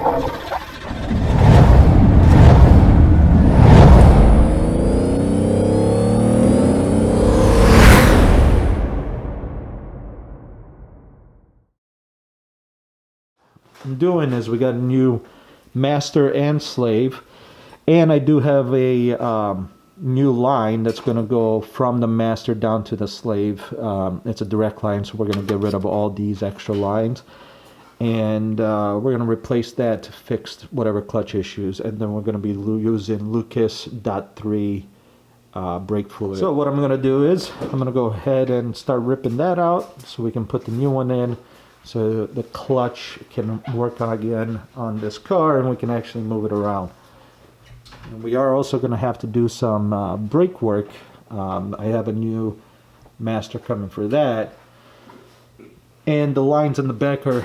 I'm doing is we got a new master and slave, and I do have a new line that's going to go from the master down to the slave. It's a direct line, so we're going to get rid of all these extra lines, and we're going to replace that to fix whatever clutch issues, and then we're going to be using Lucas .3 brake fluid. So what I'm going to do is I'm going to go ahead and start ripping that out so we can put the new one in, so the clutch can work again on this car and we can actually move it around. And we are also going to have to do some brake work. I have a new master coming for that. And the lines in the back are,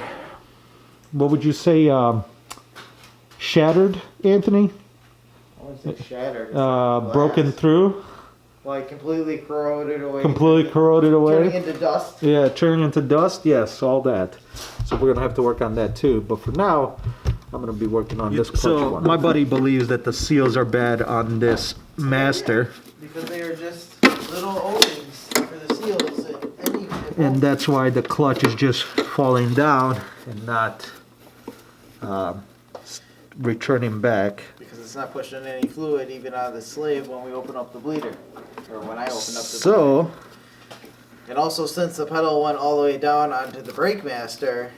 what would you say, shattered, Anthony? I wouldn't say shattered. Broken through? Like completely corroded away. Completely corroded away. Turning into dust. Yeah, turning into dust. Yes, all that. So we're gonna have to work on that too. But for now, I'm gonna be working on this clutch one. My buddy believes that the seals are bad on this master. Because they are just little O-rings for the seals. And that's why the clutch is just falling down and not returning back. Because it's not pushing any fluid even out of the slave when we open up the bleeder. Or when I opened up the bleeder. And also, since the pedal went all the way down onto the brake master,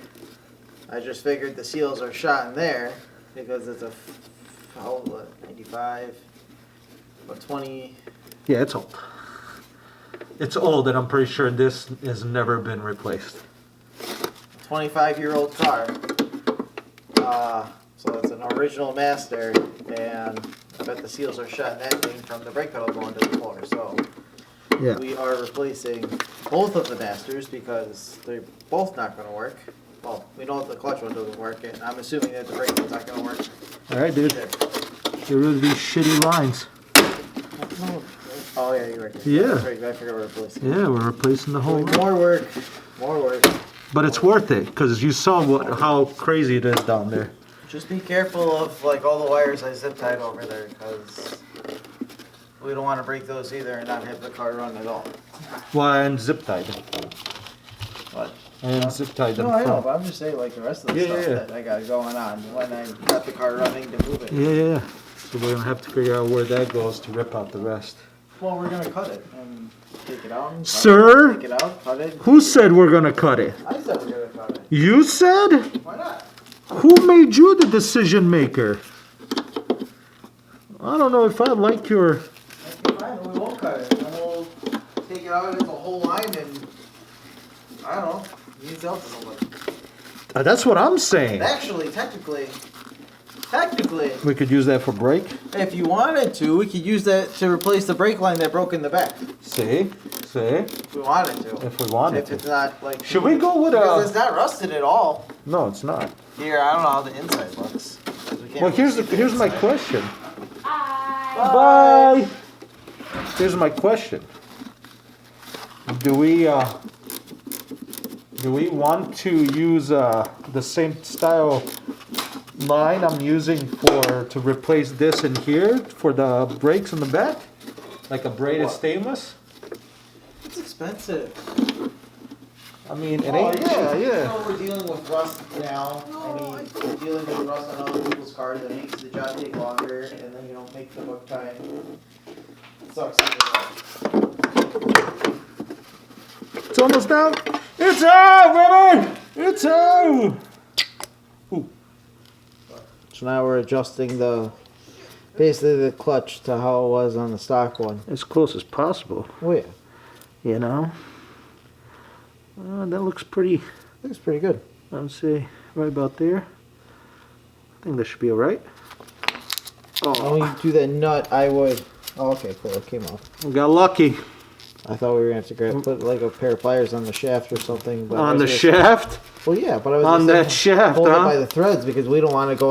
I just figured the seals are shot in there because it's a 95, what, 20. Yeah, it's old. It's old, and I'm pretty sure this has never been replaced. 25-year-old car. So it's an original master, and I bet the seals are shut in that thing from the brake pedal going to the floor. So yeah, we are replacing both of the masters because they're both not going to work. Well, we know that the clutch one doesn't work, and I'm assuming that the brake one's not going to work. All right, dude. Get rid of these shitty lines. Oh yeah, you're right. Yeah. That's right. I forgot we're replacing. Yeah, we're replacing the whole. More work. More work. But it's worth it because you saw how crazy it is down there. Just be careful of like all the wires I zip tied over there because we don't want to break those either and not have the car run at all. Well, and zip tied. What? And zip tied them. No, I know, but I'm just saying like the rest of the stuff that I got going on when I got the car running to move it. Yeah. So we're gonna have to figure out where that goes to rip out the rest. Well, we're gonna cut it and take it out. Sir? Take it out, cut it. Who said we're gonna cut it? I said we're gonna cut it. You said? Why not? Who made you the decision maker? I don't know if I like your... Okay, fine, we won't cut it. And we'll take it out as a whole line and, I don't know, use out to somebody. That's what I'm saying. Actually, technically, we could use that for brake? if you wanted to, we could use that to replace the brake line that broke in the back. See? If we wanted to. If we wanted If it's not like... Should we go with because it's not rusted at all. No, it's not. Here, I don't know how the inside looks. Well, here's my question. Bye. Bye. Here's my question. Do we want to use the same style line I'm using to replace this in here for the brakes in the back? Like a braided stainless? It's expensive. I mean, it ain't... Yeah. You know, we're dealing with rust now. I mean, we're dealing with rust on other people's cars that makes the job take longer and then you don't make the book time. It sucks. It's almost out. It's out, baby! It's out! Ooh. So now we're adjusting basically the clutch to how it was on the stock one. As close as possible. Oh yeah. You know? That looks pretty... Looks pretty good. I would say right about there. I think that should be alright. Oh, when you do that nut, I would... Oh, okay, cool. It came off. We got lucky. I thought we were going to have to put like a pair of pliers on the shaft or something. But on the shaft? Well, yeah, but I was on that shaft, hold it by the threads because we don't want to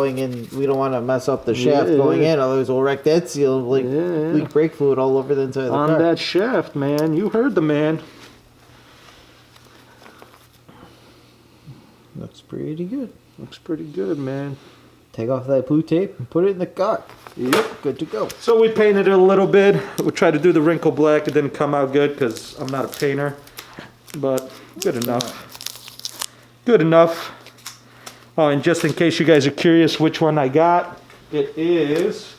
we don't want to mess up the shaft going in. Otherwise, we'll wreck that seal and leak brake fluid all over the inside of the car. On that shaft, man. You heard the man. Looks pretty good. Looks pretty good, man. take off that blue tape and put it in the car. Yep, good to go. So we painted it a little bit. We tried to do the wrinkle black. It didn't come out good because I'm not a painter, but good enough. Good enough. Oh, and just in case you guys are curious which one I got, it is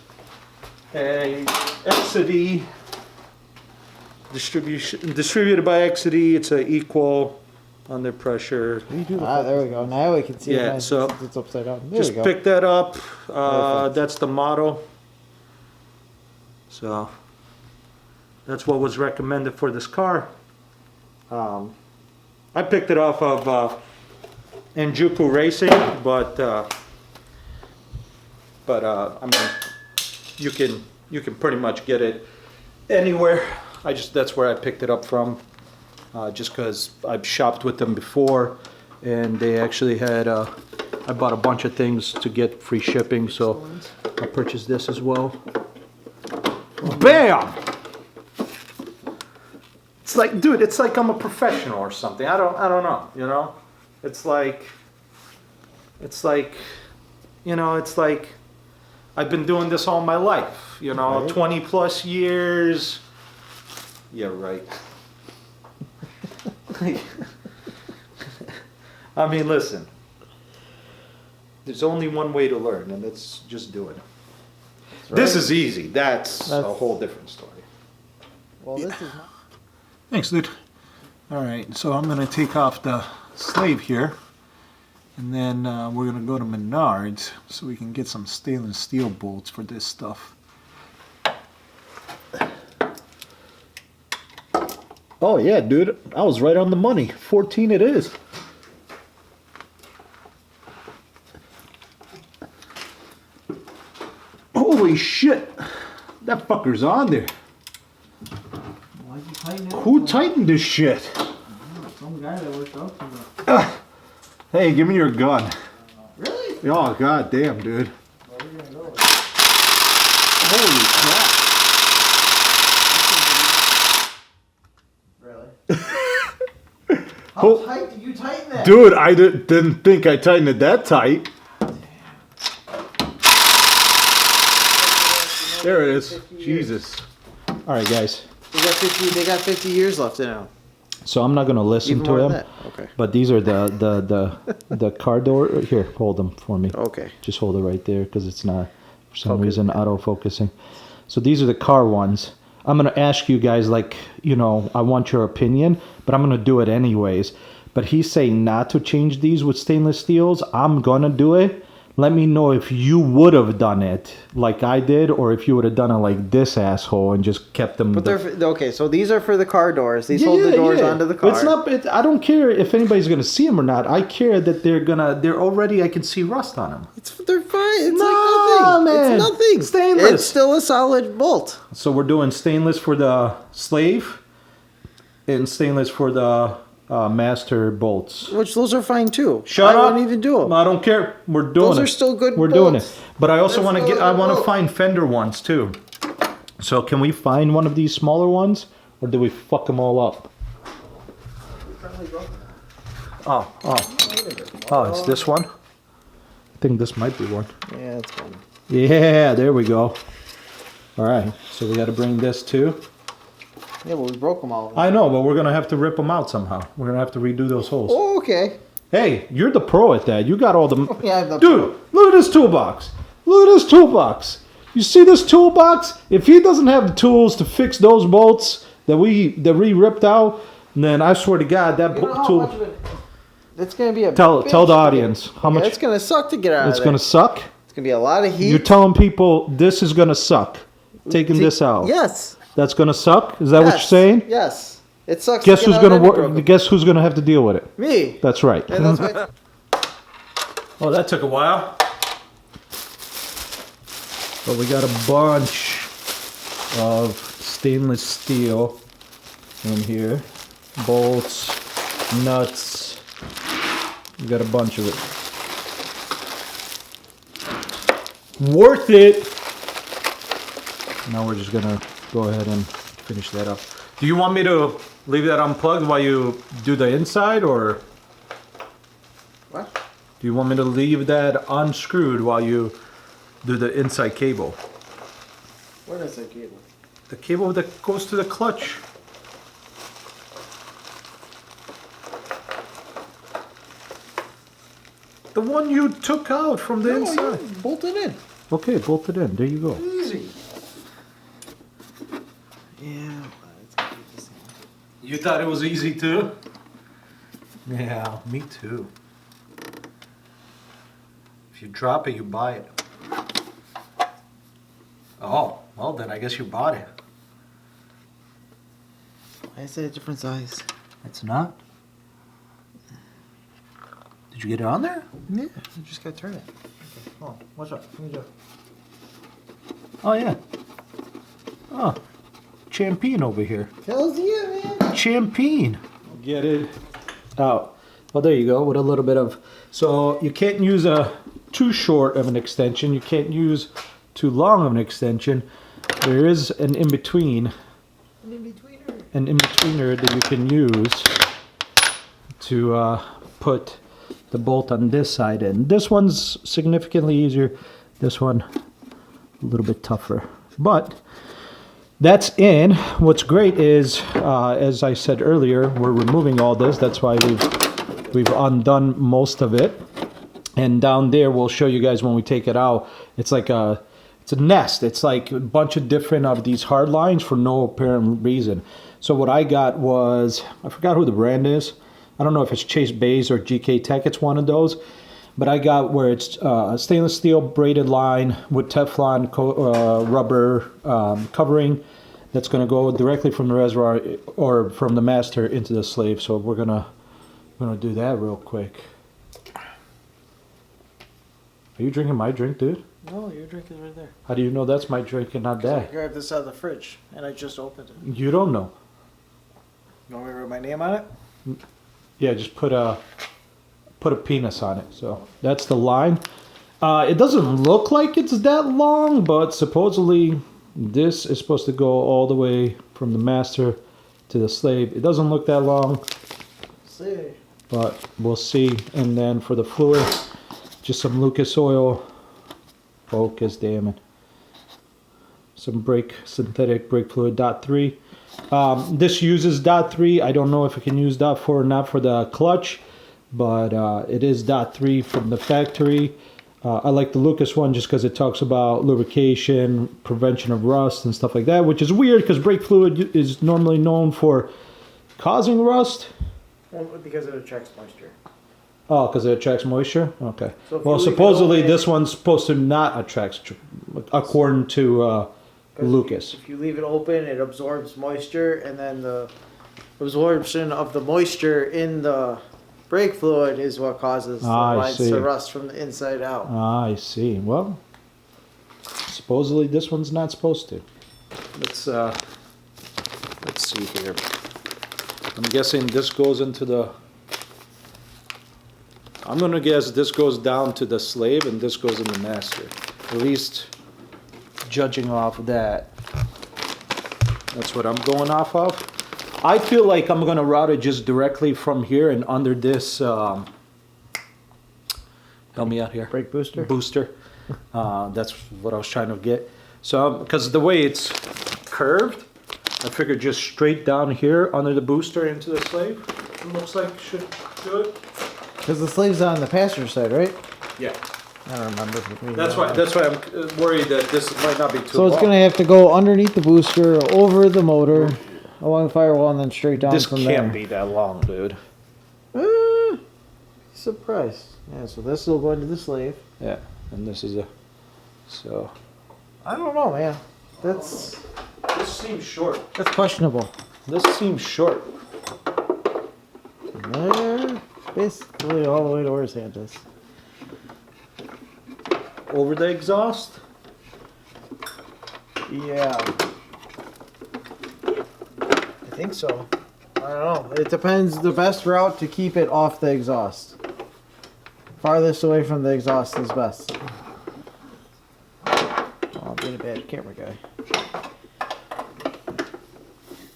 a Exidy distributed by Exidy. It's a equal under pressure. There we go. Now we can see Yeah, it. so It's upside down. There just we go. pick that up. That's the model. So that's what was recommended for this car. I picked it off of Enjuku Racing, but I mean, you can pretty much get it anywhere. That's where I picked it up from, just because I've shopped with them before, and they actually had. I bought a bunch of things to get free shipping, so I purchased this as well. Bam! It's like, dude, it's like I'm a professional or something. I don't know, you know? It's like, you know, it's like I've been doing this all my life, you know, right. 20 plus years. Yeah, right. I mean, listen, there's only one way to learn, and it's just do it. Right. This is easy. That's a whole different story. Well, this is not. Thanks, dude. All right, so I'm gonna take off the slave here, and then we're gonna go to Menards so we can get some stainless steel bolts for this stuff. Oh yeah, dude, I was right on the money. 14 it is. Holy shit, that fucker's on there. Why'd you tighten it? Who tightened this shit? Some guy that worked out for me. Hey, give me your gun. Really? Oh, god damn, dude. Where are you gonna go? Holy Really? How tight did you tighten that? Dude, I didn't think I tightened it that tight. There it is. Jesus. All right, guys. They got 50 years left now. So I'm not gonna listen Even to more them. than that. Okay. But these are the car door. Here, hold them for me. Okay. Just hold it right there because it's not for some reason auto focusing. So these are the car ones. I'm gonna ask you guys, like, you know, I want your opinion, but I'm gonna do it anyways. But he's saying not to change these with stainless steels. I'm gonna do it. Let me know if you would have done it like I did, or if you would have done it like this asshole and just kept them. But okay, so these are for the car doors. These hold the doors onto the car. It's not. I don't care if anybody's gonna see them or not. I care that they're already. I can see rust on them. They're fine. It's like nothing. Man. It's nothing. Stainless. It's still a solid bolt. So we're doing stainless for the slave, and stainless for the master bolts. Which those are fine too. Shut up! I wouldn't even do them. I don't care. We're doing it. Those are still good. We're bolts. doing it. But I also want to get. I want to find fender ones too. So can we find one of these smaller ones, or do we fuck them all up? Oh, it's this one. I think this might be one. Yeah, that's fine. Yeah, there we go. All right, so we got to bring this too. Yeah, but we broke them all. I know, but we're gonna have to rip them out somehow. We're gonna have to redo those holes. Oh, okay. Hey, you're the pro at that. You got all the. Yeah, I'm the Dude, look at this toolbox. Look at this toolbox. You see this toolbox? If he doesn't have the tools to fix those bolts that we ripped out, then I swear to God, that tool. It's gonna be a. Tell the audience how much. It's gonna suck to get out of It's there. gonna suck. It's gonna be a lot of heat. You're telling people this is gonna suck. Taking this out. Yes. That's gonna suck. Is that what you're saying? Yes. It sucks. Guess who's gonna work? Guess who's gonna have to deal with it? Me. That's right. Yeah, that's right. Oh, that took a while. But we got a bunch of stainless steel in here. Bolts, nuts. We got a bunch of it. Worth it. Now we're just gonna go ahead and finish that up. Do you want me to leave that unplugged while you do the inside, or? What? Do you want me to leave that unscrewed while you do the inside cable? Where is that cable? The cable that goes to the clutch. The one you took out from the inside. Bolt it in. Okay, bolt it in. There you go. Easy. Yeah. You thought it was easy too? Yeah, me too. If you drop it, you buy it. Oh, well then I guess you bought it. I said a different size. It's not? Did you get it on there? Yeah, you just gotta turn it. Okay. Oh, watch out. Let me do it. Oh yeah. Oh, champion over here. Hells yeah, man. Champion. Get it out. Well, there you go. With a little bit of. So you can't use a too short of an extension. You can't use too long of an extension. There is an in between. An in betweener that you can use to put the bolt on this side in. This one's significantly easier. This one a little bit tougher. But that's in. What's great is, as I said earlier, we're removing all this. That's why we've undone most of it. And down there, we'll show you guys when we take it out. It's like it's a nest. It's like a bunch of different of these hard lines for no apparent reason. So what I got was, I forgot who the brand is. I don't know if it's Chase Bays or GK Tech. It's one of those. But I got where it's a stainless steel braided line with Teflon rubber covering that's going to go directly from the reservoir or from the master into the slave. So we're gonna do that real quick. Are you drinking my drink, dude? No, your drink is right there. How do you know that's my drink and not I that? grabbed this out of the fridge and I just opened it. You don't know. You want me to write my name on it? Yeah, just put a penis on it. So that's the line. It doesn't look like it's that long, but supposedly this is supposed to go all the way from the master to the slave. It doesn't look that long, but we'll see. And then for the fluid, just some Lucas oil. Focus, damn it. Some synthetic brake fluid, .3. This uses .3. I don't know if it can use .4 or not for the clutch, but it is .3 from the factory. I like the Lucas one just because it talks about lubrication, prevention of rust, and stuff like that, which is weird because brake fluid is normally known for causing rust. Well, because it attracts moisture. Oh, because it attracts moisture? Okay. So well, supposedly this one's supposed to not attract, according to Lucas. If you leave it open, it absorbs moisture, and then the absorption of the moisture in the brake fluid is what causes the lines to rust from the inside out. I see. Well, supposedly this one's not supposed to. Let's see here. I'm guessing this goes into the... I'm going to guess this goes down to the slave and this goes in the master. At least judging off of that. That's what I'm going off of. I feel like I'm going to route it just directly from here and under this, help me out here. Brake booster? Booster. That's what I was trying to get. So, because the way it's curved, I figured just straight down here under the booster into the slave. It looks like should do it. Because the slave's on the passenger side, right? Yeah. I don't remember. That's why I'm worried that this might not be too So it's going to have to go underneath the booster, over the motor, along the firewall, and then straight down from there. This can't be that long, dude. Surprised. Yeah, so this will go into the slave. Yeah, and this is a... So... I don't know, man. This seems short. That's questionable. This seems short. There, basically all the way to where his hand is. Over the exhaust? Yeah. I think so. I don't know. It depends. The best route to keep it off the exhaust. Farthest away from the exhaust is best. Oh, I'm being a bad camera guy.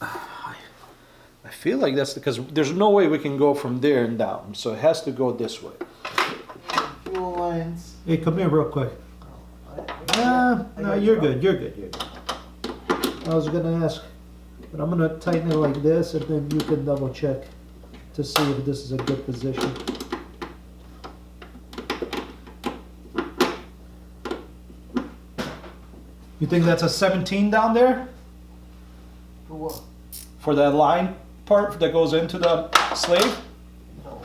I feel like that's because there's no way we can go from there and down, so it has to go this way. Hey, come here real quick. No, you're good. You're good. You're good. I was gonna ask, but I'm gonna tighten it like this, and then you can double check to see if this is a good position. You think that's a 17 down there? For what? For that line part that goes into the slave? No.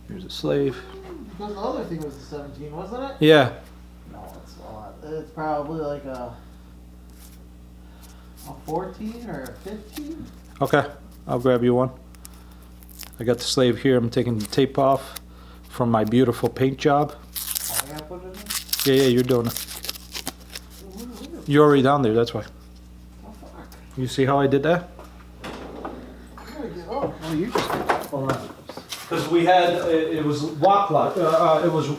Here's a slave. Because the other thing was a 17, wasn't it? Yeah. No, it's not. It's probably like a 14 or a 15. Okay, I'll grab you one. I got the slave here. I'm taking the tape off from my beautiful paint job. I gotta put it in? Yeah, you're doing it. You're already down there, that's why. Oh, fuck. You see how I did that? I gotta get up. Oh, you just Hold on. Because we had, it was it was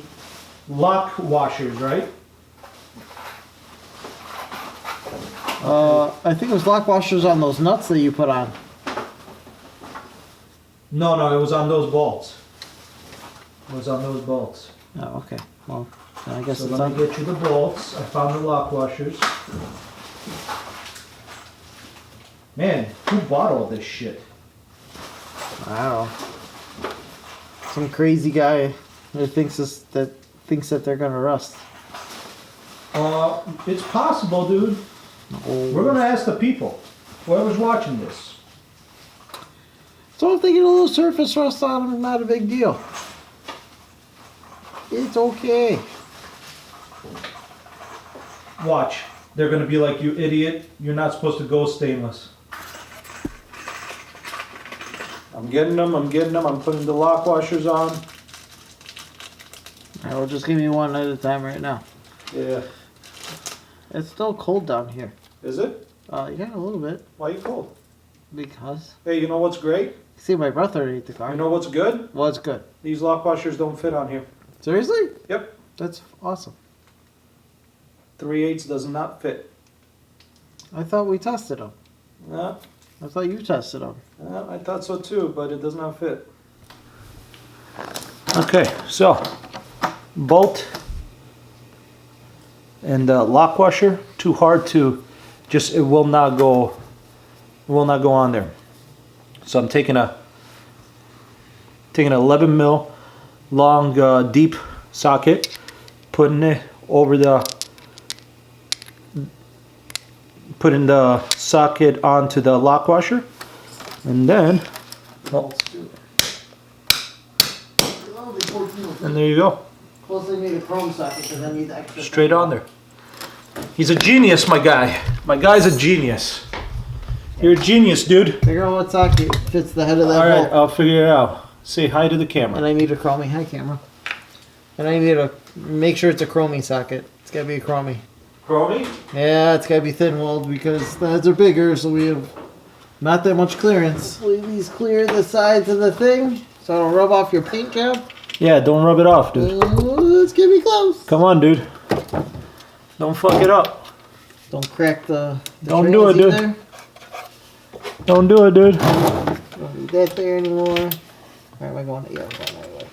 lock washers, right? I think it was lock washers on those nuts that you put on. No, it was on those bolts. It was on those bolts. Oh, okay. Well, then I guess So it's let me on. get you the bolts. I found the lock washers. Man, who bought all this shit? I don't know. Some crazy guy that thinks that they're gonna rust. It's possible, dude. Oh. We're gonna ask the people. Whoever's watching this. So if they get a little surface rust on them, not a big deal. It's okay. Watch. They're gonna be like, you idiot. You're not supposed to go stainless. I'm getting them. I'm putting the lock washers on. Alright, well, just give me one at a time right now. Yeah. It's still cold down here. Is it? Yeah, a little bit. Why are you cold? Because. Hey, you know what's great? See my breath underneath the car. You know what's good? Well, it's good. These lock washers don't fit on here. Seriously? Yep. That's awesome. 3/8 does not fit. I thought we tested them. No, I thought you tested them. I thought so too, but it does not fit. Okay, so bolt and lock washer, too hard to just, it will not go on there. So I'm taking an 11 mil long deep socket, putting it over putting the socket onto the lock washer, and then and there you go. Plus they made a chrome socket because I need the extra. Straight on there. He's a genius, my guy. My guy's a genius. You're a genius, dude. Figure out what socket fits the head of that All right, bolt. I'll figure it out. Say hi to the camera. And I need a chromie. Hi, camera. And I need to make sure it's a chromie socket. It's gotta be a chromie. Chromie? Yeah, it's gotta be thin walled because the heads are bigger, so we have not that much clearance. Please clear the sides of the thing so I don't rub off your paint job. Yeah, don't rub it off, dude. Let's get me close. Come on, dude. Don't fuck it up. Don't crack the Don't do it, trails dude. either. Don't do it, dude. Don't need that there anymore. Where am I going? Yeah, I'm going that way.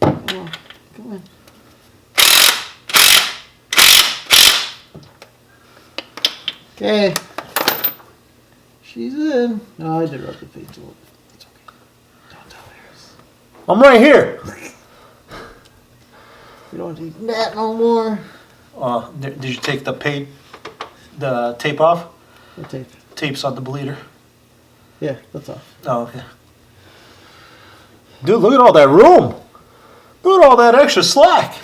Come on. Okay. She's in. No, I did rub the face a little bit. It's okay. Don't tell Harris. I'm right here. We don't need that no more. Did you take the tape off? The tape. Tape's on the bleeder. Yeah, that's off. Oh, okay. Dude, look at all that room. Look at all that extra slack.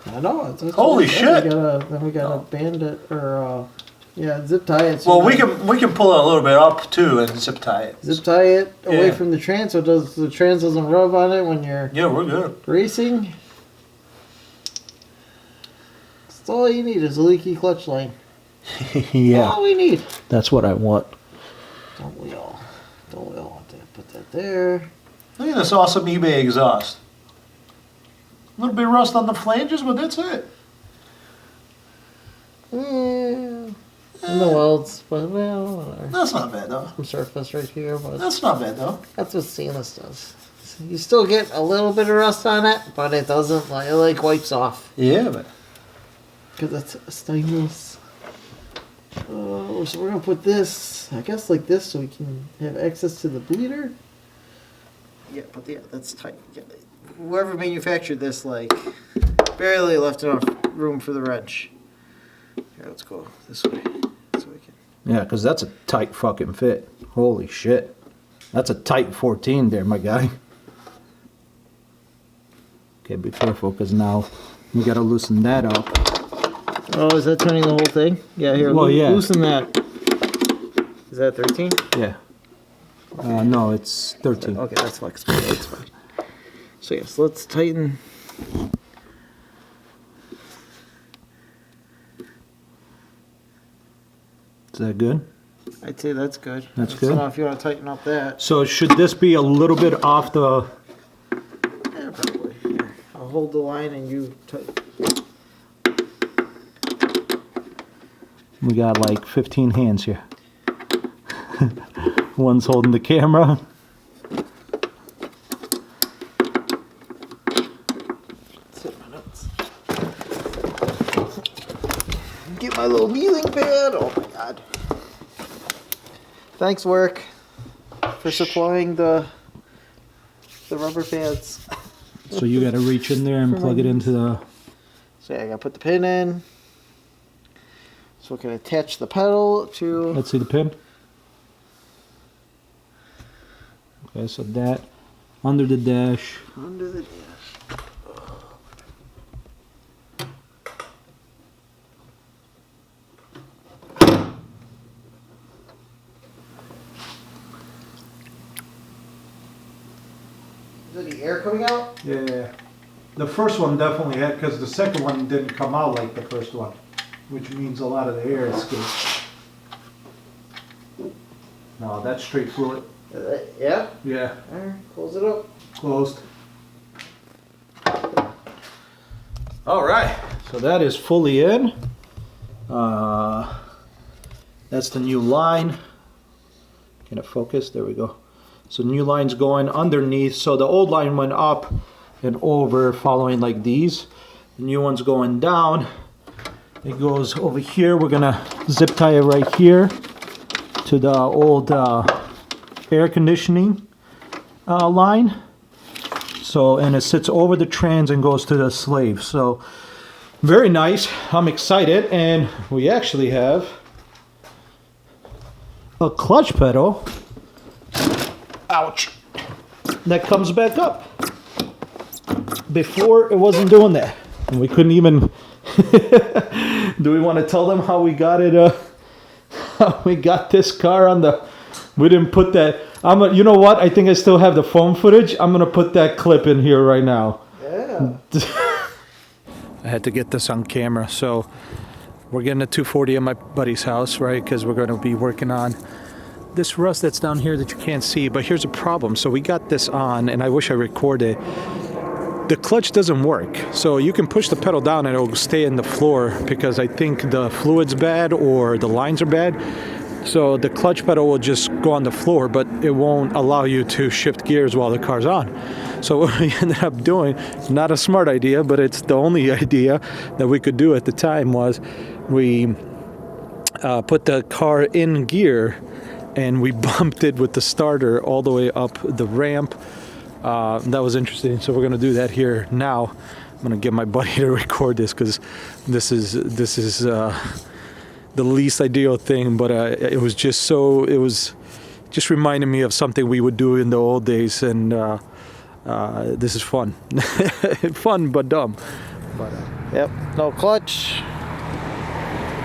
I know. That's Holy what I shit. said. We gotta band it or zip tie it. So Well, we can pull it a little bit up too and zip tie it. zip tie it away Yeah. from the trans so the trans doesn't rub on it when you're Yeah, we're good. racing. That's all you need is a leaky clutch line. Yeah, All we need. that's what I want. Don't we all? Don't we all want to put that there? Look at this awesome eBay exhaust. A little bit of rust on the flanges, but that's it. Yeah. And the welds, but well, whatever. That's not bad though. Some surface right here, but That's not bad though. that's what stainless does. You still get a little bit of rust on it, but it doesn't like it like wipes off. Yeah, but Because that's stainless. Oh, so we're gonna put this, I guess, like this, so we can have access to the bleeder. Yeah, but yeah, that's tight. Yeah. Whoever manufactured this, like, barely left enough room for the wrench. Here, let's go this way. So we can. Yeah, because that's a tight fucking fit. Holy shit. That's a tight 14 there, my guy. Okay, be careful, because now we got to loosen that up. Oh, is that turning the whole thing? Yeah, here, Well, yeah. loosen that. Is that 13? Yeah. No, it's 13. Okay, that's flexible. That's fine. So yes, let's tighten. Is that good? I'd say that's good. That's So good. now if you want to tighten up that. So should this be a little bit off the... Yeah, probably. Here, I'll hold the line and you tighten. We got like 15 hands here. One's holding the camera. Get my little kneeling pad. Oh my god. Thanks, work, for supplying the rubber pads. So you got to reach in there and plug it into the... So yeah, I gotta put the pin in. So we can attach the pedal to. Let's see the pin. Okay, so that under the dash. Under the dash. Is any air coming out? Yeah. The first one definitely had, because the second one didn't come out like the first one, which means a lot of the air escaped. No, that's straight fluid. Yeah? Yeah, Alright, close it up. closed. All right, so that is fully in. That's the new line. Can it focus? There we go. So new line's going underneath. So the old line went up and over, following like these. The new one's going down. It goes over here. We're gonna zip tie it right here to the old air conditioning line. So, and it sits over the trans and goes to the slave. So, very nice. I'm excited. And we actually have a clutch pedal. Ouch. That comes back up. Before, it wasn't doing that. And we couldn't even... Do we want to tell them how we got it? How we got this car on the... We didn't put that... you know what? I think I still have the phone footage. I'm going to put that clip in here right now. Yeah. I had to get this on camera. So we're getting a 240 at my buddy's house, right? Because we're going to be working on this rust that's down here that you can't see. But here's a problem. So we got this on, and I wish I recorded. The clutch doesn't work. So you can push the pedal down and it'll stay in the floor because I think the fluid's bad or the lines are bad. So the clutch pedal will just go on the floor, but it won't allow you to shift gears while the car's on. So what we ended up doing, not a smart idea, but it's the only idea that we could do at the time, was we put the car in gear and we bumped it with the starter all the way up the ramp. That was interesting. So we're going to do that here now. I'm going to get my buddy to record this because this is the least ideal thing, but it was just reminding me of something we would do in the old days, and this is fun. Fun but dumb. But, Yep, no clutch.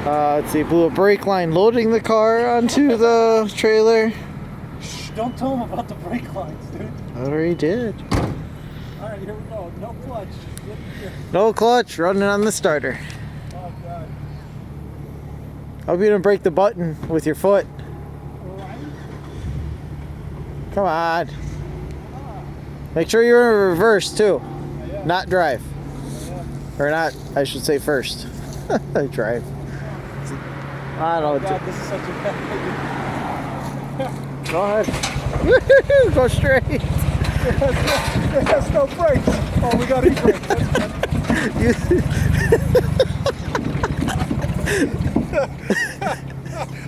Let's see, blew a brake line loading the car onto the trailer. don't tell them about the brake lines, dude. I already did. All right, here we go. No clutch. No clutch, running on the starter. Oh, God. Hope you didn't break the button with your foot. Come on. Make sure you're in reverse too, not drive. Or not, I should say first. I drive. I don't know. God, this is such a bad idea. Go ahead. Go straight. It has no brakes. Oh, we got e-brakes.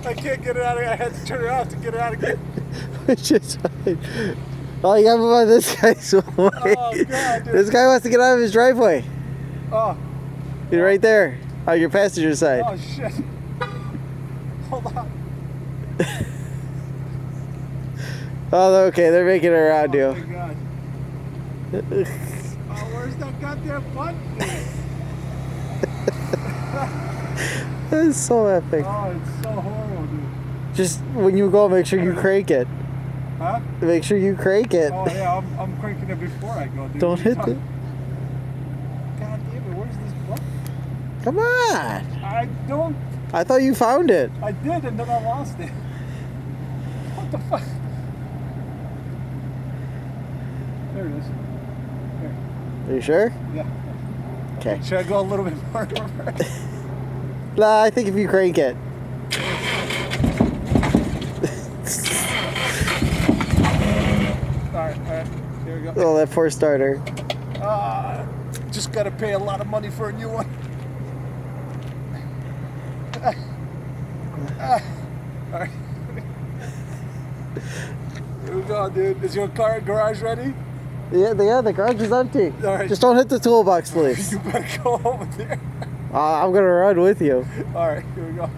I can't get it out of here. I had to turn it off to get it out again. Which is fine. Oh, you gotta move on this guy's way. Oh, God, dude. This guy wants to get out of his driveway. Oh, He's right there on your passenger side. oh shit. Hold on. Oh, okay, they're making it around Oh, you. my God. Oh, where's that goddamn button? That's so epic. Oh, it's so horrible, dude. Just when you go, make sure you crank it. Huh? Make sure you crank it. Oh, yeah, I'm cranking it before I go, dude. Don't hit it. God damn it, where's this button? Come on. I don't. I thought you found it. I did, and then I lost it. What the fuck? There it is. Here. Are you sure? Yeah. Okay. Should I go a little bit more? Nah, I think if you crank it. Alright, here we go. Oh, that poor starter. Just gotta pay a lot of money for a new one. Alright. Here we go, dude. Is your car garage ready? Yeah, the garage is empty. All right. Just don't hit the toolbox, please. You better go over there. I'm gonna run with you. Alright, here we go.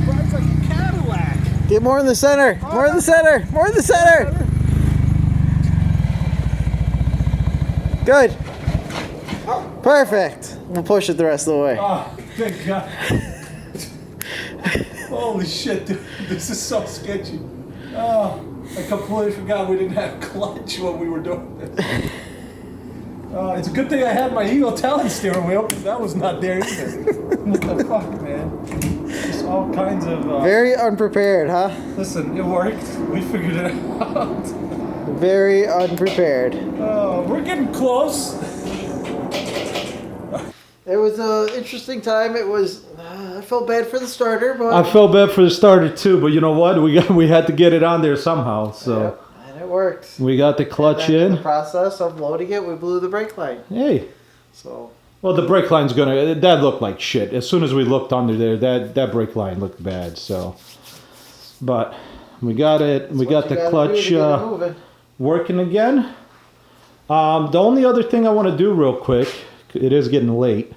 Rides like a Cadillac. Get more in the center. More in the center. More in the center. Good. Perfect. We'll push it the rest of the way. Oh, thank God. Holy shit, dude. This is so sketchy. Oh, I completely forgot we didn't have clutch when we were doing this. It's a good thing I had my Eagle Talon steering wheel, because that was not there either. What the fuck, man? Just all kinds of... Very unprepared, huh? Listen, it worked. We figured it out. Very unprepared. We're getting close. It was an interesting time. It was. I felt bad for the starter, but I felt bad for the starter too, but you know what? We had to get it on there somehow. So Yep, and it worked. we got the clutch And then in. the process of loading it, we blew the brake line. Hey, So well, the brake line's gonna. That looked like shit. As soon as we looked under there, that brake line looked bad. So, but we got it. We got the clutch working again. The only other thing I want to do real quick. It is getting late.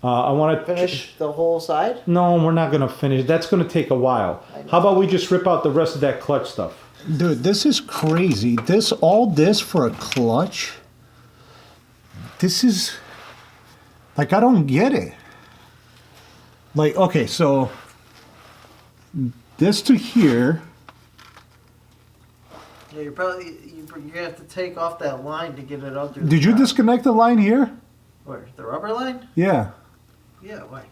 I want to finish the whole side. No, we're not gonna finish. That's gonna take a while. How about we just rip out the rest of that clutch stuff? Dude, this is crazy. All this for a clutch? This is... Like, I don't get it. Like, okay, so... This to here... Yeah, you're gonna have to take off that line to get it up through. Did you disconnect the line here? Where, the rubber line? Yeah. Yeah, why?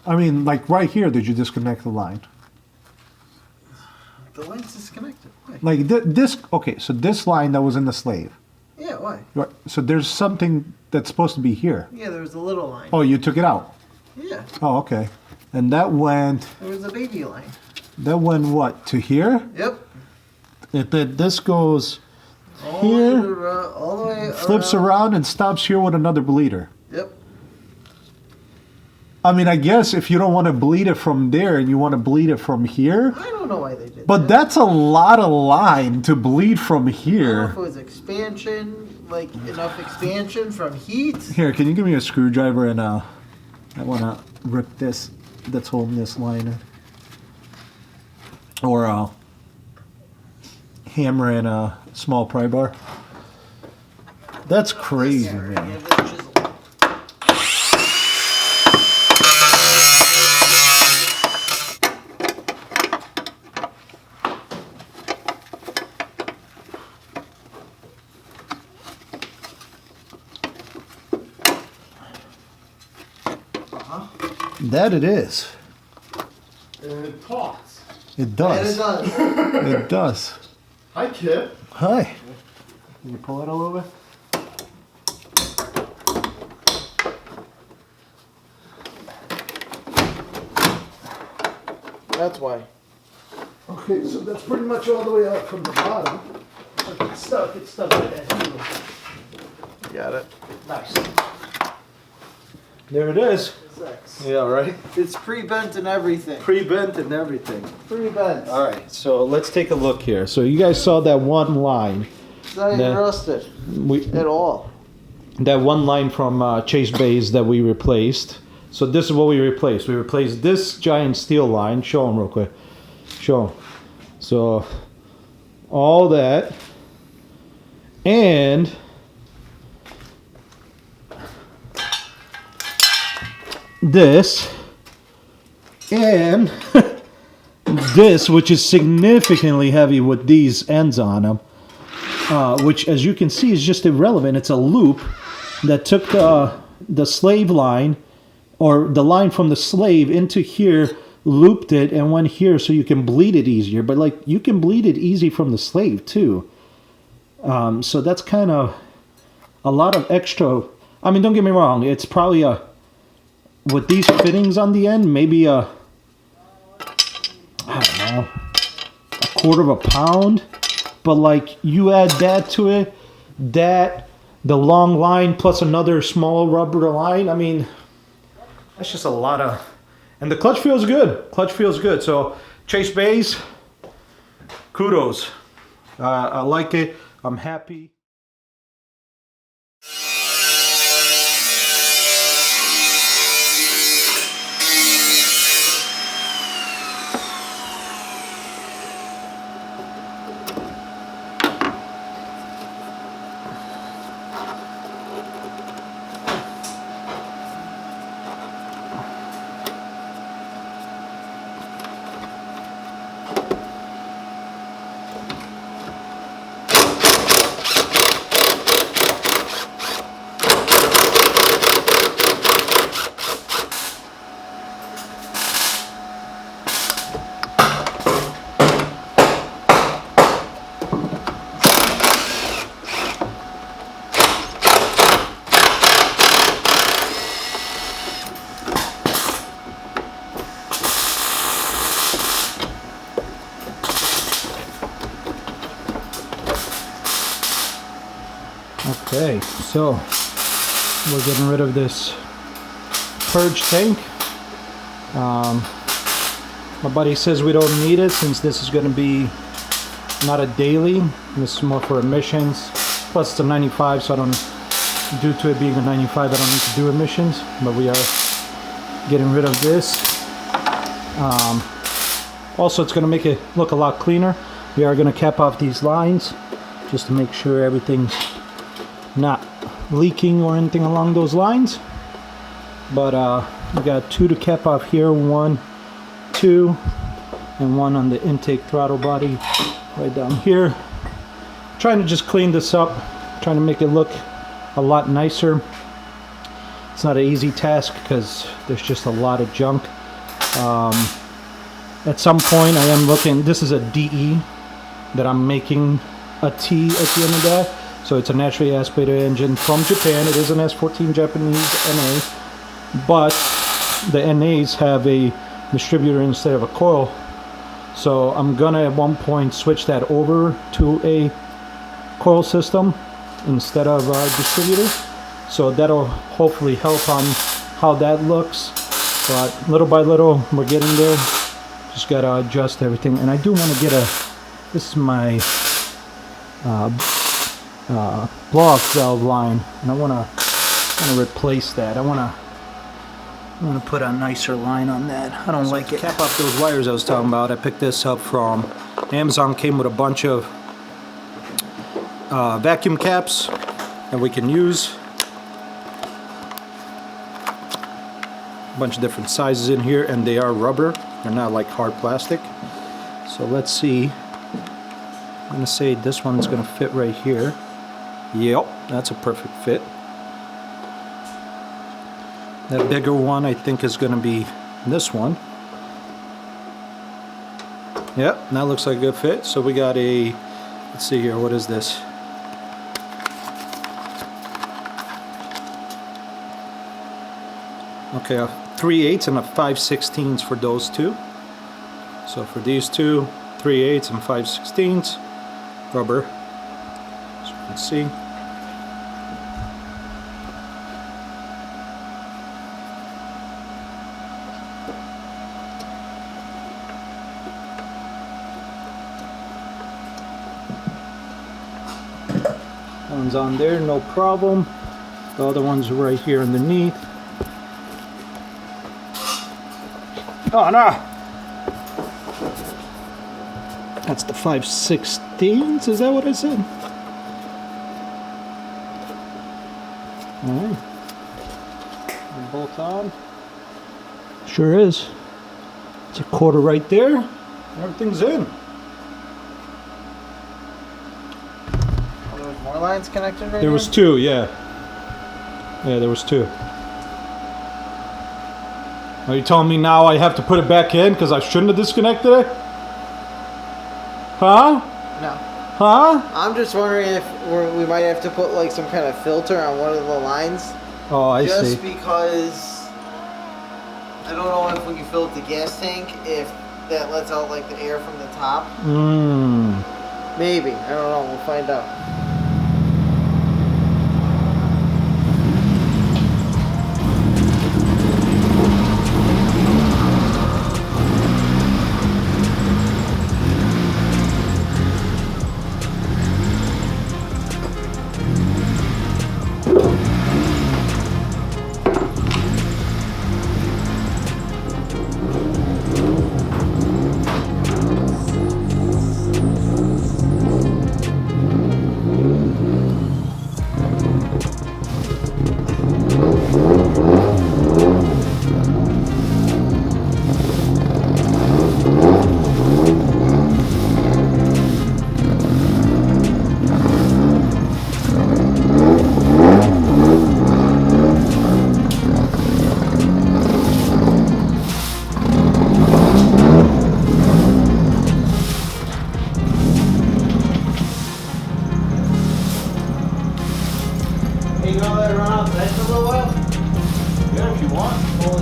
I mean, like, right here, did you disconnect the line? The line's disconnected. Why? Like, this... Okay, so this line that was in the slave. Yeah, why? Right, so there's something that's supposed to be here. Yeah, there was a little line. Oh, you took it out? Yeah, Oh, okay. And that went... there was a baby line. That went what? To here? Yep. This goes All here, all the way flips around and stops here with another bleeder. Yep. I mean, I guess if you don't want to bleed it from there and you want to bleed it from here, I don't know why they did but that. that's a lot of line to bleed from I don't know if here. it was expansion, like enough expansion from heat. Here, can you give me a screwdriver and I want to rip this that's holding this line in. Or a hammer and a small pry bar. That's crazy, Yeah, man. yeah, this chisel. That it is. And it talks. It And it does. does. It does. Hi, Kip. Hi. Can you pull it a little bit? That's why. Okay, so that's pretty much all the way up from the bottom. It's stuck right there. Got it. Nice. There it is. Six. Yeah, right? It's pre-bent and everything. Pre-bent and everything. Pre-bent. All right, so let's take a look here. So you guys saw that one line. It's not even That- rusted We, at all. that one line from Chase Bays that we replaced. So this is what we replaced. We replaced this giant steel line. Show them real quick. Show 'em. So all that, and this, and this, which is significantly heavy with these ends on them. Which, as you can see, is just irrelevant. It's a loop that took the slave line, or the line from the slave into here, looped it, and went here so you can bleed it easier. But like, you can bleed it easy from the slave too. So that's kind of a lot of extra. I mean, don't get me wrong. It's probably with these fittings on the end, maybe I don't know, a quarter of a pound. But like, you add that to it, the long line plus another small rubber line. I mean, that's just a lot of, and the clutch feels good. Clutch feels good. So Chase Bays, kudos. I like it. I'm happy. Okay, so we're getting rid of this purge tank. My buddy says we don't need it since this is going to be not a daily. This is more for emissions. Plus it's a 95, so I don't, due to it being a 95, I don't need to do emissions. But we are getting rid of this. Also, it's going to make it look a lot cleaner. We are going to cap off these lines just to make sure everything's not leaking or anything along those lines. But we got two to cap off here, 1, 2, and one on the intake throttle body right down here. Trying to just clean this up, trying to make it look a lot nicer. It's not an easy task because there's just a lot of junk. At some point I am looking, this is a DE that I'm making a T at the end of that. So it's a naturally aspirated engine from Japan. It is an S14 Japanese NA, but the NAs have a distributor instead of a coil. So I'm gonna at one point switch that over to a coil system instead of a distributor. So that'll hopefully help on how that looks. But little by little, we're getting there. Just gotta adjust everything. And I do want to get this is my blow off valve line, and I want to replace that. I want to put a nicer line on that. I don't like it. Cap off those wires I was talking about. I picked this up from Amazon. Came with a bunch of vacuum caps that we can use. A bunch of different sizes in here, and they are rubber. They're not like hard plastic. So let's see. I'm gonna say this one's gonna fit right here. Yep, that's a perfect fit. That bigger one I think is gonna be this one. Yep, that looks like a good fit. So we got a, let's see here, what is this? Okay, a 3/8 and a 5/16 for those two. So for these two, 3/8 and 5/16 rubber, as you can see. One's on there, no problem. The other one's right here underneath. Oh no! That's the 5/16. Is that what I said? Alright. Bolt on. Sure is. It's a quarter right there. Everything's in. Oh, there was more lines connected right There was two, yeah. Yeah, there was two. Are you telling me now I have to put it back in because I shouldn't have disconnected it? Huh? No. Huh? I'm just wondering if we might have to put like some kind of filter on one of the lines. Oh, I just see. because I don't know if when you fill up the gas tank, if that lets out like the air from the top. Mmm. Maybe. I don't know. We'll find out. Hey, you gonna let it run out vegetable oil? Yeah, if you want. Well,